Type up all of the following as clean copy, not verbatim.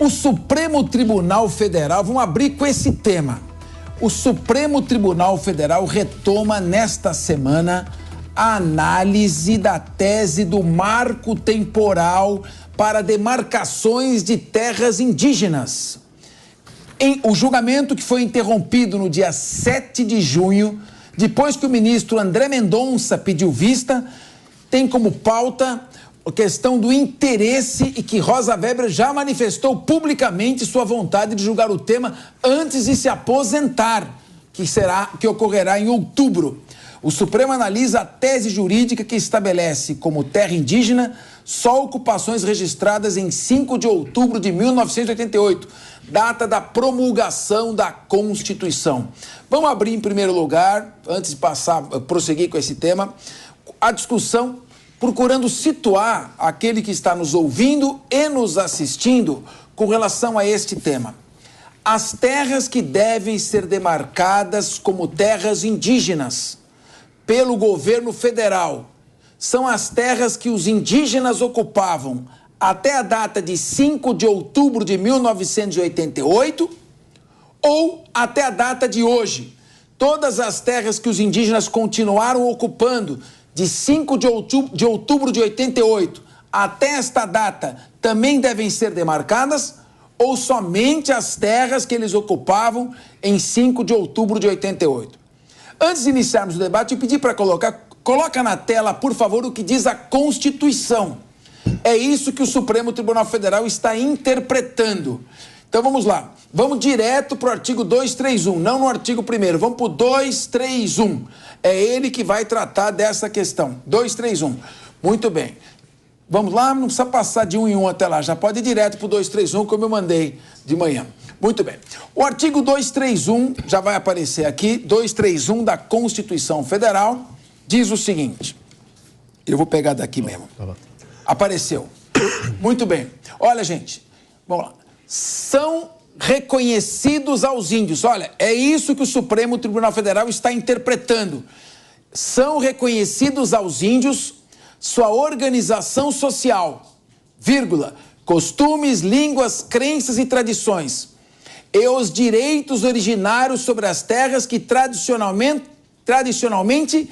O Supremo Tribunal Federal, vamos abrir com esse tema. O Supremo Tribunal Federal retoma nesta semana a análise da tese do marco temporal para demarcações de terras indígenas. O julgamento, que foi interrompido no dia 7 de junho, depois que o ministro André Mendonça pediu vista, tem como pauta a questão do interesse e que Rosa Weber já manifestou publicamente sua vontade de julgar o tema antes de se aposentar, que ocorrerá em outubro. O Supremo analisa a tese jurídica que estabelece como terra indígena só ocupações registradas em 5 de outubro de 1988, data da promulgação da Constituição. Vamos abrir em primeiro lugar, antes de prosseguir com esse tema, a discussão procurando situar aquele que está nos ouvindo e nos assistindo com relação a este tema. As terras que devem ser demarcadas como terras indígenas pelo governo federal são as terras que os indígenas ocupavam até a data de 5 de outubro de 1988 ou até a data de hoje. Todas as terras que os indígenas continuaram ocupando de 5 de outubro de 88 até esta data também devem ser demarcadas ou somente as terras que eles ocupavam em 5 de outubro de 88? Antes de iniciarmos o debate, eu pedi para coloca na tela, por favor, o que diz a Constituição. É isso que o Supremo Tribunal Federal está interpretando. Então vamos lá, vamos direto para o artigo 231, não no artigo 1º, vamos para o 231. É ele que vai tratar dessa questão. 231. Muito bem. Vamos lá, não precisa passar de um em um até lá, já pode ir direto para o 231, como eu mandei de manhã. Muito bem. O artigo 231, já vai aparecer aqui, 231 da Constituição Federal, diz o seguinte. Eu vou pegar daqui mesmo. Apareceu. Muito bem. Olha, gente, vamos lá. São reconhecidos aos índios. Olha, é isso que o Supremo Tribunal Federal está interpretando. São reconhecidos aos índios sua organização social, vírgula, costumes, línguas, crenças e tradições, e os direitos originários sobre as terras que tradicionalmente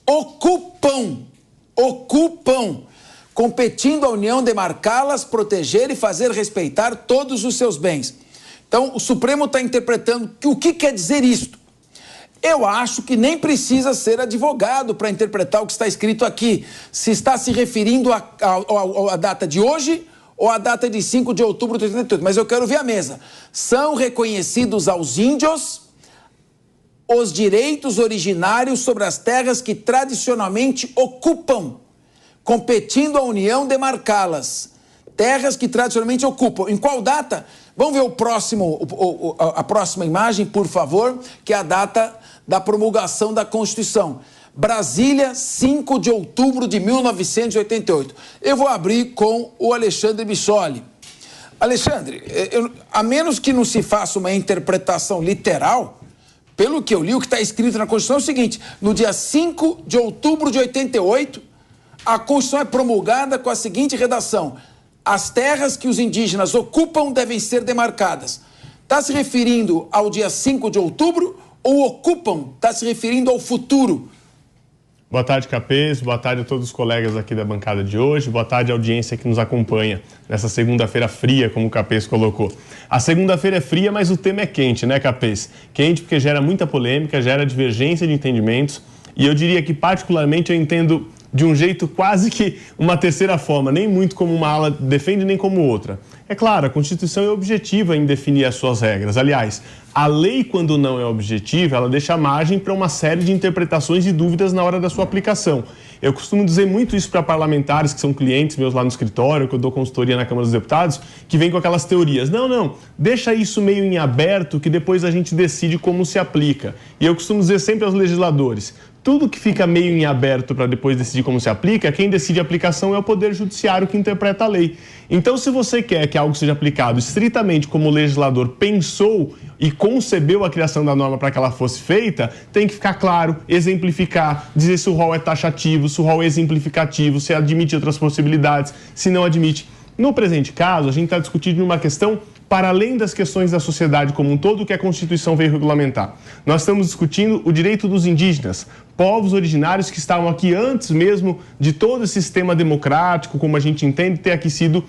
ocupam, competindo à União demarcá-las, proteger e fazer respeitar todos os seus bens. Então, o Supremo está interpretando o que quer dizer isto. Eu acho que nem precisa ser advogado para interpretar o que está escrito aqui. Se está se referindo à data de hoje ou à data de 5 de outubro de 88. Mas eu quero ver a mesa. São reconhecidos aos índios os direitos originários sobre as terras que tradicionalmente ocupam, competindo à União demarcá-las. Terras que tradicionalmente ocupam. Em qual data? Vamos ver a próxima imagem, por favor, que é a data da promulgação da Constituição. Brasília, 5 de outubro de 1988. Eu vou abrir com o Alexandre Bissoli. Alexandre, a menos que não se faça uma interpretação literal, pelo que eu li, o que está escrito na Constituição é o seguinte: no dia 5 de outubro de 88, a Constituição é promulgada com a seguinte redação: as terras que os indígenas ocupam devem ser demarcadas. Está se referindo ao dia 5 de outubro ou ocupam? Está se referindo ao futuro? Boa tarde, Capês. Boa tarde a todos os colegas aqui da bancada de hoje. Boa tarde à audiência que nos acompanha nessa segunda-feira fria, como o Capês colocou. A segunda-feira é fria, mas o tema é quente, né, Capês? Quente porque gera muita polêmica, gera divergência de entendimentos. E eu diria que, particularmente, eu entendo de um jeito quase que uma terceira forma, nem muito como uma ala defende, nem como outra. É claro, a Constituição é objetiva em definir as suas regras. Aliás, a lei, quando não é objetiva, ela deixa margem para uma série de interpretações e dúvidas na hora da sua aplicação. Eu costumo dizer muito isso para parlamentares que são clientes meus lá no escritório, que eu dou consultoria na Câmara dos Deputados, que vem com aquelas teorias. Não, deixa isso meio em aberto que depois a gente decide como se aplica. E eu costumo dizer sempre aos legisladores, tudo que fica meio em aberto para depois decidir como se aplica, quem decide a aplicação é o Poder Judiciário que interpreta a lei. Então, se você quer que algo seja aplicado estritamente como o legislador pensou e concebeu a criação da norma para que ela fosse feita, tem que ficar claro, exemplificar, dizer se o rol é taxativo, se o rol é exemplificativo, se admite outras possibilidades, se não admite. No presente caso, a gente está discutindo uma questão para além das questões da sociedade como um todo que a Constituição veio regulamentar. Nós estamos discutindo o direito dos indígenas, povos originários que estavam aqui antes mesmo de todo esse sistema democrático, como a gente entende, ter aqui sido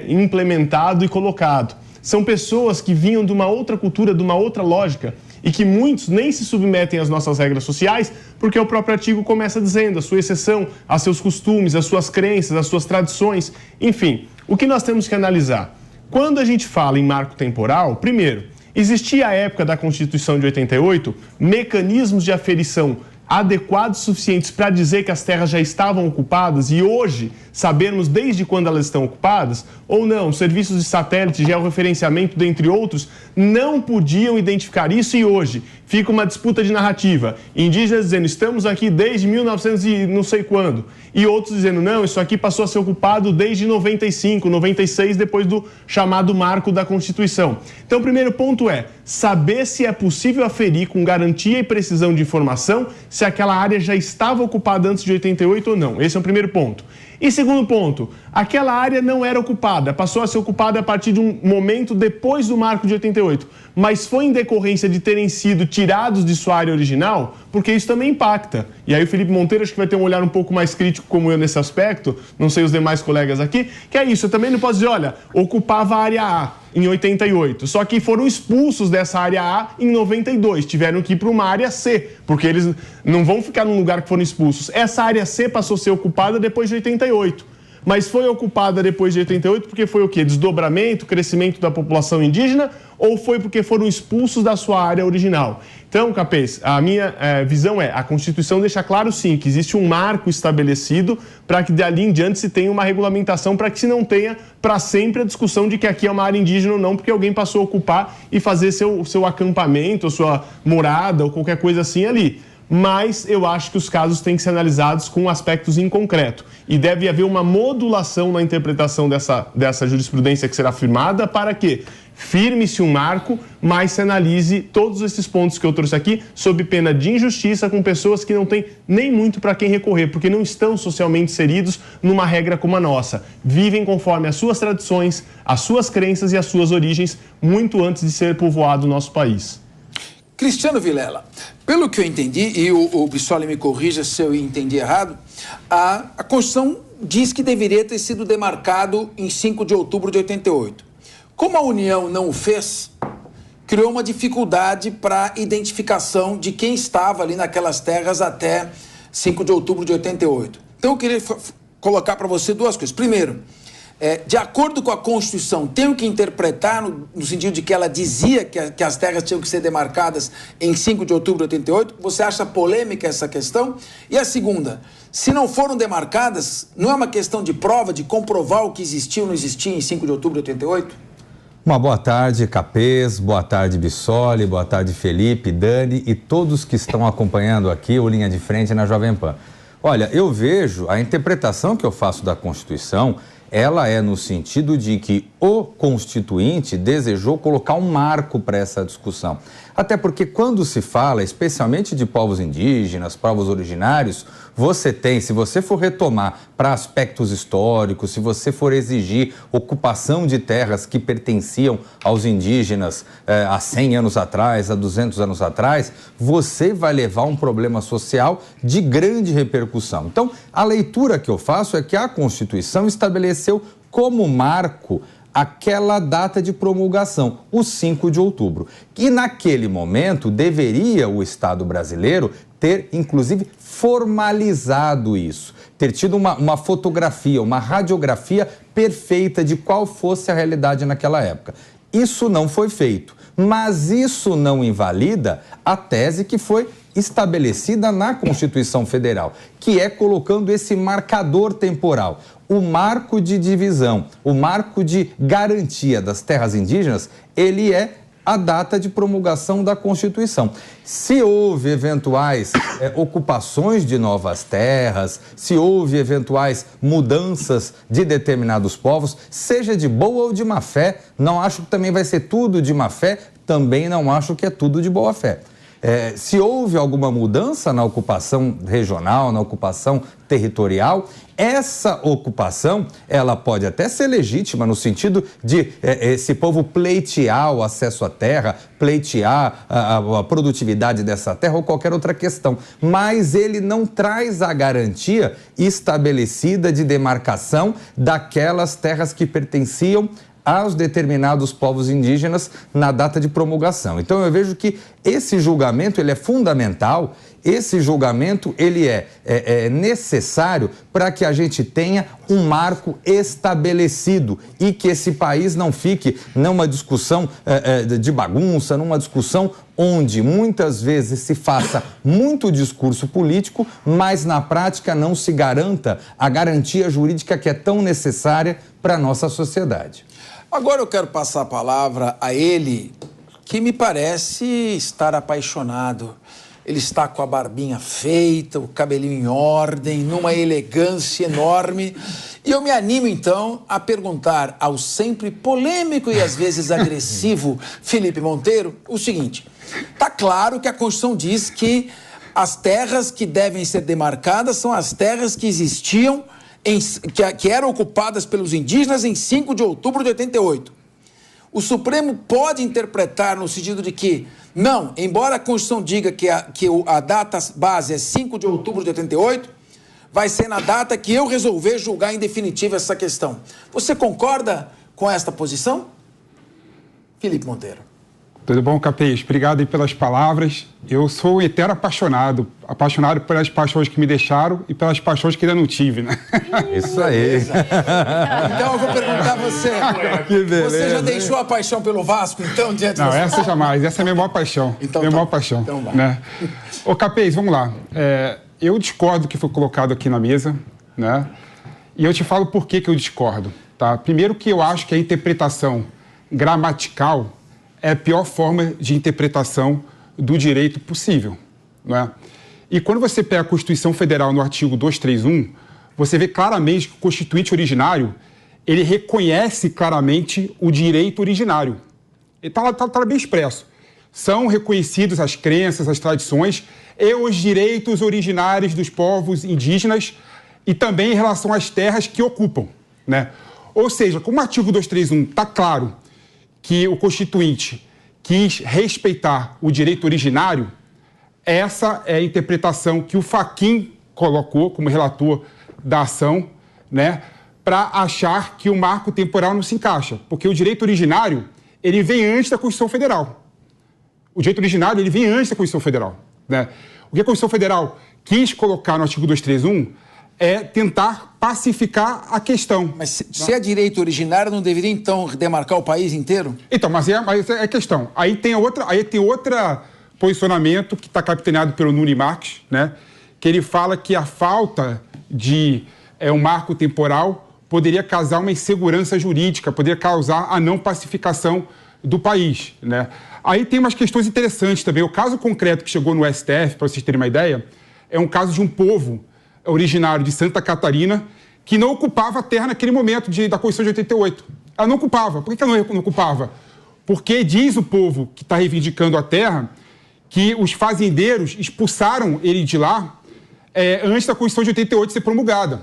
implementado e colocado. São pessoas que vinham de uma outra cultura, de uma outra lógica, e que muitos nem se submetem às nossas regras sociais, porque o próprio artigo começa dizendo a sua exceção, a seus costumes, as suas crenças, as suas tradições, enfim. O que nós temos que analisar? Quando a gente fala em marco temporal, primeiro, existia à época da Constituição de 88 mecanismos de aferição adequados suficientes para dizer que as terras já estavam ocupadas e hoje sabermos desde quando elas estão ocupadas ou não. Serviços de satélite, georreferenciamento, dentre outros, não podiam identificar isso e hoje fica uma disputa de narrativa. Indígenas dizendo, estamos aqui desde 1900 e não sei quando. E outros dizendo, não, isso aqui passou a ser ocupado desde 95, 96, depois do chamado marco da Constituição. Então, o primeiro ponto é saber se é possível aferir com garantia e precisão de informação se aquela área já estava ocupada antes de 88 ou não. Esse é o primeiro ponto. E segundo ponto, aquela área não era ocupada, passou a ser ocupada a partir de um momento depois do marco de 88, mas foi em decorrência de terem sido tirados de sua área original, porque isso também impacta. E aí o Felipe Monteiro acho que vai ter um olhar um pouco mais crítico como eu nesse aspecto, não sei os demais colegas aqui, que é isso, eu também não posso dizer, olha, ocupava a área A em 88, só que foram expulsos dessa área A em 92, tiveram que ir para uma área C, porque eles não vão ficar num lugar que foram expulsos. Essa área C passou a ser ocupada depois de 88, mas foi ocupada depois de 88 porque foi o quê? Desdobramento, crescimento da população indígena ou foi porque foram expulsos da sua área original? Então, Capês, a minha visão é, a Constituição deixa claro sim que existe um marco estabelecido para que dali em diante se tenha uma regulamentação para que se não tenha para sempre a discussão de que aqui é uma área indígena ou não, porque alguém passou a ocupar e fazer seu acampamento, sua morada ou qualquer coisa assim ali. Mas eu acho que os casos têm que ser analisados com aspectos em concreto. E deve haver uma modulação na interpretação dessa jurisprudência que será firmada para que firme-se um marco, mas se analise todos esses pontos que eu trouxe aqui sob pena de injustiça com pessoas que não têm nem muito para quem recorrer, porque não estão socialmente inseridos numa regra como a nossa. Vivem conforme as suas tradições, as suas crenças e as suas origens, muito antes de ser povoado o nosso país. Cristiano Vilela, pelo que eu entendi, e o Bissoli me corrija se eu entendi errado, a Constituição diz que deveria ter sido demarcado em 5 de outubro de 88. Como a União não o fez, criou uma dificuldade para identificação de quem estava ali naquelas terras até 5 de outubro de 88. Então eu queria colocar para você duas coisas. Primeiro, de acordo com a Constituição, tenho que interpretar no sentido de que ela dizia que as terras tinham que ser demarcadas em 5 de outubro de 88. Você acha polêmica essa questão? E a segunda, se não foram demarcadas, não é uma questão de prova, de comprovar o que existia ou não existia em 5 de outubro de 88? Uma boa tarde, Capês, boa tarde, Bissoli, boa tarde, Felipe, Dani e todos que estão acompanhando aqui o Linha de Frente na Jovem Pan. Olha, eu vejo a interpretação que eu faço da Constituição, ela é no sentido de que o Constituinte desejou colocar um marco para essa discussão. Até porque quando se fala, especialmente de povos indígenas, povos originários, você tem, se você for retomar para aspectos históricos, se você for exigir ocupação de terras que pertenciam aos indígenas há 100 anos atrás, há 200 anos atrás, você vai levar um problema social de grande repercussão. Então, a leitura que eu faço é que a Constituição estabeleceu como marco aquela data de promulgação, o 5 de outubro. E naquele momento deveria o Estado brasileiro ter, inclusive, formalizado isso, ter tido uma fotografia, uma radiografia perfeita de qual fosse a realidade naquela época. Isso não foi feito, mas isso não invalida a tese que foi estabelecida na Constituição Federal, que é colocando esse marcador temporal. O marco de divisão, o marco de garantia das terras indígenas, ele é a data de promulgação da Constituição. Se houve eventuais ocupações de novas terras, se houve eventuais mudanças de determinados povos, seja de boa ou de má fé, não acho que também vai ser tudo de má fé, também não acho que é tudo de boa fé. Se houve alguma mudança na ocupação regional, na ocupação territorial, essa ocupação, ela pode até ser legítima no sentido de esse povo pleitear o acesso à terra, pleitear a produtividade dessa terra ou qualquer outra questão, mas ele não traz a garantia estabelecida de demarcação daquelas terras que pertenciam aos determinados povos indígenas na data de promulgação. Então eu vejo que esse julgamento ele é fundamental, esse julgamento ele é necessário para que a gente tenha um marco estabelecido e que esse país não fique numa discussão de bagunça, numa discussão onde muitas vezes se faça muito discurso político, mas na prática não se garanta a garantia jurídica que é tão necessária para a nossa sociedade. Agora eu quero passar a palavra a ele, que me parece estar apaixonado. Ele está com a barbinha feita, o cabelinho em ordem, numa elegância enorme. E eu me animo, então, a perguntar ao sempre polêmico e às vezes agressivo Felipe Monteiro o seguinte. Está claro que a Constituição diz que as terras que devem ser demarcadas são as terras que existiam, que eram ocupadas pelos indígenas em 5 de outubro de 88. O Supremo pode interpretar no sentido de que, não, embora a Constituição diga que a data base é 5 de outubro de 88, vai ser na data que eu resolver julgar em definitivo essa questão. Você concorda com esta posição? Felipe Monteiro. Tudo bom, Capês? Obrigado aí pelas palavras. Eu sou um eterno apaixonado pelas paixões que me deixaram e pelas paixões que ainda não tive, né? Isso aí. Então eu vou perguntar a você. Que beleza. Você já deixou a paixão pelo Vasco, então, diante Não, da sua... essa jamais. Essa é a minha maior paixão. Então, minha maior paixão. Então vai. Né? Ô, Capês, vamos lá. Eu discordo do que foi colocado aqui na mesa, né? E eu te falo por que eu discordo, tá? Primeiro que eu acho que a interpretação gramatical é a pior forma de interpretação do direito possível, não é? E quando você pega a Constituição Federal no artigo 231, você vê claramente que o Constituinte originário, ele reconhece claramente o direito originário. Ele está bem expresso. São reconhecidos as crenças, as tradições e os direitos originários dos povos indígenas e também em relação às terras que ocupam, né? Ou seja, como o artigo 231 está claro que o Constituinte quis respeitar o direito originário, essa é a interpretação que o Fachin colocou como relator da ação, né, para achar que o marco temporal não se encaixa, porque o direito originário, ele vem antes da Constituição Federal. O direito originário, ele vem antes da Constituição Federal, né? O que a Constituição Federal quis colocar no artigo 231 é tentar pacificar a questão. Mas se é direito originário, não deveria, então, demarcar o país inteiro? Então, mas é a questão. Aí tem outro posicionamento que está capitaneado pelo Nunes Marques, né? Que ele fala que a falta de um marco temporal poderia causar uma insegurança jurídica, poderia causar a não pacificação do país, né? Aí tem umas questões interessantes também. O caso concreto que chegou no STF, para vocês terem uma ideia, é um caso de um povo originário de Santa Catarina, que não ocupava a terra naquele momento da Constituição de 88. Ela não ocupava. Por que ela não ocupava? Porque diz o povo que está reivindicando a terra que os fazendeiros expulsaram ele de lá antes da Constituição de 88 ser promulgada.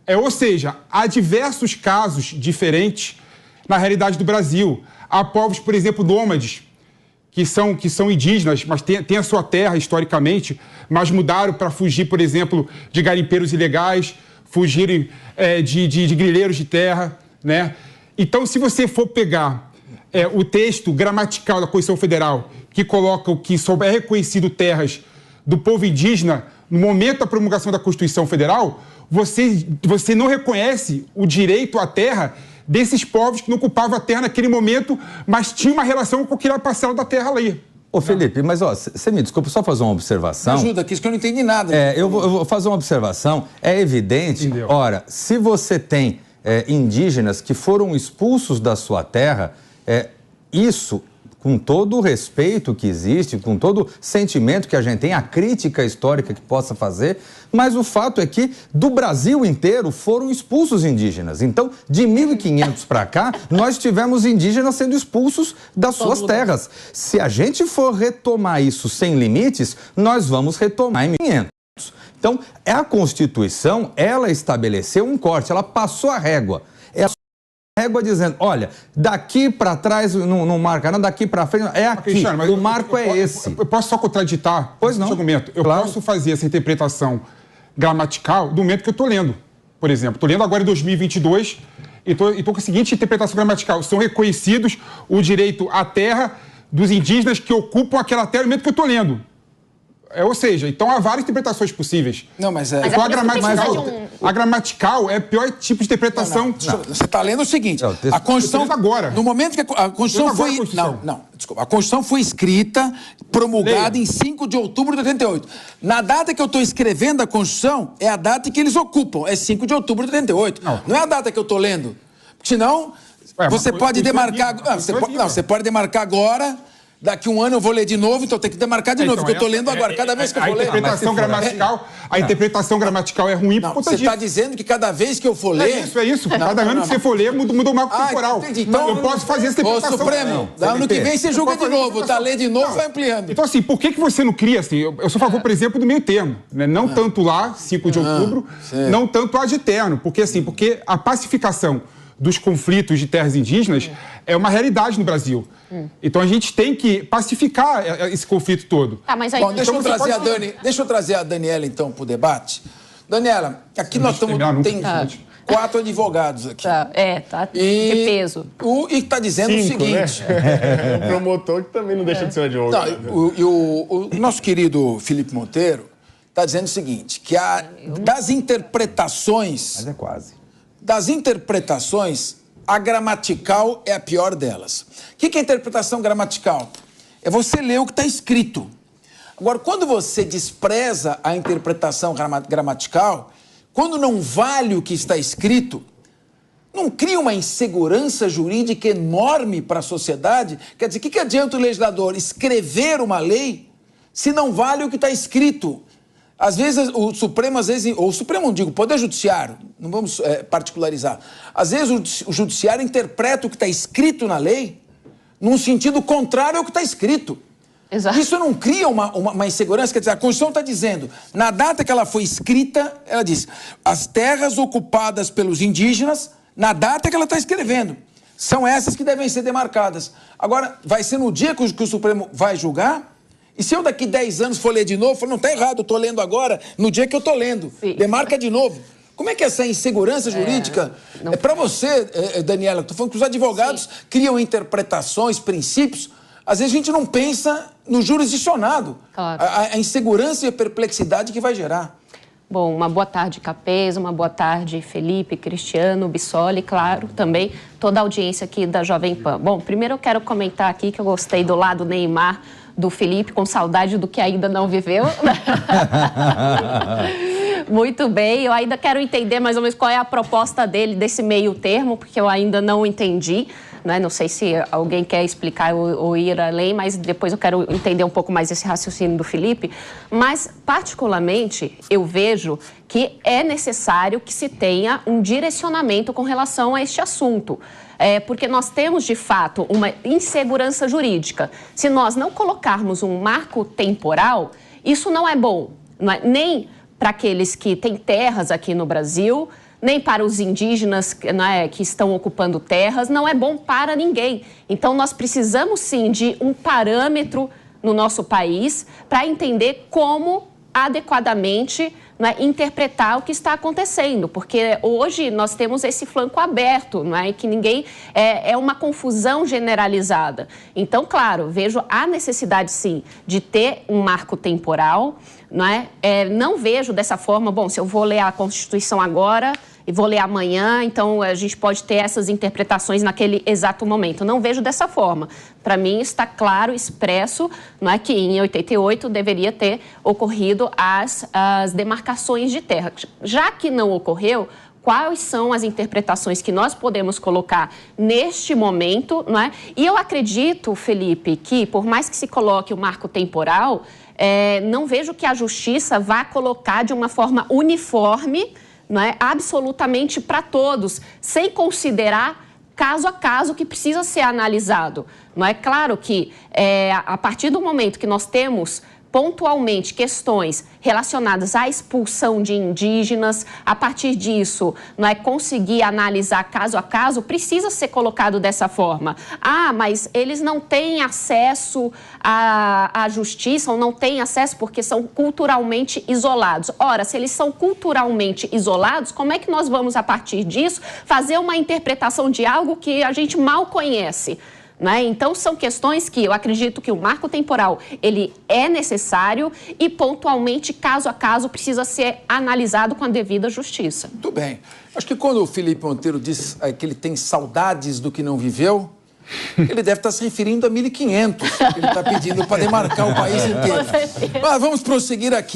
Ou seja, há diversos casos diferentes na realidade do Brasil. Há povos, por exemplo, nômades, que são indígenas, mas têm a sua terra historicamente, mas mudaram para fugir, por exemplo, de garimpeiros ilegais, fugirem de grileiros de terra, né? Então, se você for pegar o texto gramatical da Constituição Federal, que coloca o que é reconhecido terras do povo indígena no momento da promulgação da Constituição Federal, você não reconhece o direito à terra desses povos que não ocupavam a terra naquele momento, mas tinha uma relação com aquela parcela da terra ali. Ô, Felipe, mas você me desculpa, só fazer uma observação. Me ajuda aqui, isso que eu não entendi nada. Eu vou fazer uma observação. É evidente, Entendeu? Ora, se você tem indígenas que foram expulsos da sua terra, isso, com todo o respeito que existe, com todo o sentimento que a gente tem, a crítica histórica que possa fazer, mas o fato é que do Brasil inteiro foram expulsos indígenas. Então, de 1500 para cá, nós tivemos indígenas sendo expulsos das suas terras. Se a gente for retomar isso sem limites, nós vamos retomar em 1500. Então, a Constituição, ela estabeleceu um corte, ela passou a régua. Ela passou a régua dizendo, olha, daqui para trás não marca nada, daqui para frente é aqui, Cristiano, mas o marco é esse. Eu posso só contraditar esse argumento? Eu posso fazer essa interpretação gramatical do momento que eu estou lendo. Por exemplo, estou lendo agora em 2022 e estou com a seguinte interpretação gramatical. São reconhecidos o direito à terra dos indígenas que ocupam aquela terra no momento que eu estou lendo. Ou seja, então há várias interpretações possíveis. Não, mas é... Então a gramatical é o pior tipo de interpretação. Não. Você está lendo o seguinte, a Constituição... agora. No momento que a Constituição foi... Desculpa. A Constituição foi escrita, promulgada em 5 de outubro de 88. Na data que eu estou escrevendo a Constituição, é a data que eles ocupam. É 5 de outubro de 88. Não é a data que eu estou lendo. Porque senão, você pode demarcar... Você pode demarcar agora... Daqui um ano eu vou ler de novo, então tem que demarcar de novo, porque eu estou lendo agora. Cada vez que eu vou ler... A interpretação gramatical é ruim por conta disso. Você está dizendo que cada vez que eu for ler... É isso. Cada ano que você for ler, muda o marco temporal. Entendi. Então, eu posso fazer essa interpretação. Supremo, ano que vem você julga de novo, tá? Lê de novo, vai ampliando. Então, assim, por que você não cria, assim... Eu sou a favor, por exemplo, do meio termo. Né? Não tanto lá, 5 de outubro, não tanto ad eterno. Porque a pacificação dos conflitos de terras indígenas é uma realidade no Brasil. Então a gente tem que pacificar esse conflito todo. Mas aí... Bom, deixa eu trazer a Daniela então para o debate. Daniela, aqui nós estamos... Tem 4 advogados aqui. Tá de peso. E está dizendo 5, o seguinte... Né? O promotor que também não deixa de ser um advogado. O nosso querido Felipe Monteiro está dizendo o seguinte, que das interpretações... Mas é quase. Das interpretações, a gramatical é a pior delas. O que é interpretação gramatical? É você ler o que está escrito. Agora, quando você despreza a interpretação gramatical, quando não vale o que está escrito, não cria uma insegurança jurídica enorme para a sociedade? Quer dizer, o que adianta o legislador escrever uma lei se não vale o que está escrito? Às vezes, o Supremo, ou o Supremo, não digo, o Poder Judiciário, não vamos particularizar. Às vezes, o Judiciário interpreta o que está escrito na lei num sentido contrário ao que está escrito. Exato. Isso não cria uma insegurança? Quer dizer, a Constituição está dizendo, na data que ela foi escrita, ela diz, as terras ocupadas pelos indígenas, na data que ela está escrevendo, são essas que devem ser demarcadas. Agora, vai ser no dia que o Supremo vai julgar? E se eu daqui 10 anos for ler de novo, falo, não, tá errado, eu tô lendo agora, no dia que eu tô lendo. Sim. Demarca de novo. Como é que essa insegurança jurídica é para você, Daniela? Tô falando que os advogados criam interpretações, princípios. Às vezes a gente não pensa no jurisdicionado. Claro. A insegurança e a perplexidade que vai gerar. Bom, uma boa tarde, Capês, uma boa tarde, Felipe, Cristiano, Bissoli, claro, também toda a audiência aqui da Jovem Pan. Bom, primeiro eu quero comentar aqui que eu gostei do lado Neymar do Felipe, com saudade do que ainda não viveu. Muito bem, eu ainda quero entender mais ou menos qual é a proposta dele, desse meio termo, porque eu ainda não entendi, né? Não sei se alguém quer explicar ou ir além, mas depois eu quero entender um pouco mais esse raciocínio do Felipe. Mas, particularmente, eu vejo que é necessário que se tenha um direcionamento com relação a este assunto. Porque nós temos, de fato, uma insegurança jurídica. Se nós não colocarmos um marco temporal, isso não é bom, não é? Nem para aqueles que têm terras aqui no Brasil, nem para os indígenas, né, que estão ocupando terras, não é bom para ninguém. Então, nós precisamos, sim, de um parâmetro no nosso país para entender como adequadamente, né, interpretar o que está acontecendo, porque hoje nós temos esse flanco aberto, não é? Que ninguém é uma confusão generalizada. Então, claro, vejo a necessidade sim de ter um marco temporal, não é? Não vejo dessa forma, bom, se eu vou ler a Constituição agora e vou ler amanhã, então a gente pode ter essas interpretações naquele exato momento. Não vejo dessa forma. Para mim está claro, expresso, não é, que em 88 deveria ter ocorrido as demarcações de terra. Já que não ocorreu, quais são as interpretações que nós podemos colocar neste momento, não é? E eu acredito, Felipe, que por mais que se coloque o marco temporal, não vejo que a Justiça vá colocar de uma forma uniforme, não é, absolutamente para todos, sem considerar caso a caso que precisa ser analisado. Não é claro que a partir do momento que nós temos pontualmente questões relacionadas à expulsão de indígenas, a partir disso, não é, conseguir analisar caso a caso, precisa ser colocado dessa forma. Ah, mas eles não têm acesso à justiça, ou não têm acesso porque são culturalmente isolados. Ora, se eles são culturalmente isolados, como é que nós vamos, a partir disso, fazer uma interpretação de algo que a gente mal conhece? Né? Então, são questões que eu acredito que o marco temporal ele é necessário e, pontualmente, caso a caso, precisa ser analisado com a devida justiça. Muito bem. Acho que quando o Felipe Monteiro diz que ele tem saudades do que não viveu, ele deve estar se referindo a 1500, que ele está pedindo para demarcar o país inteiro. Mas vamos prosseguir aqui.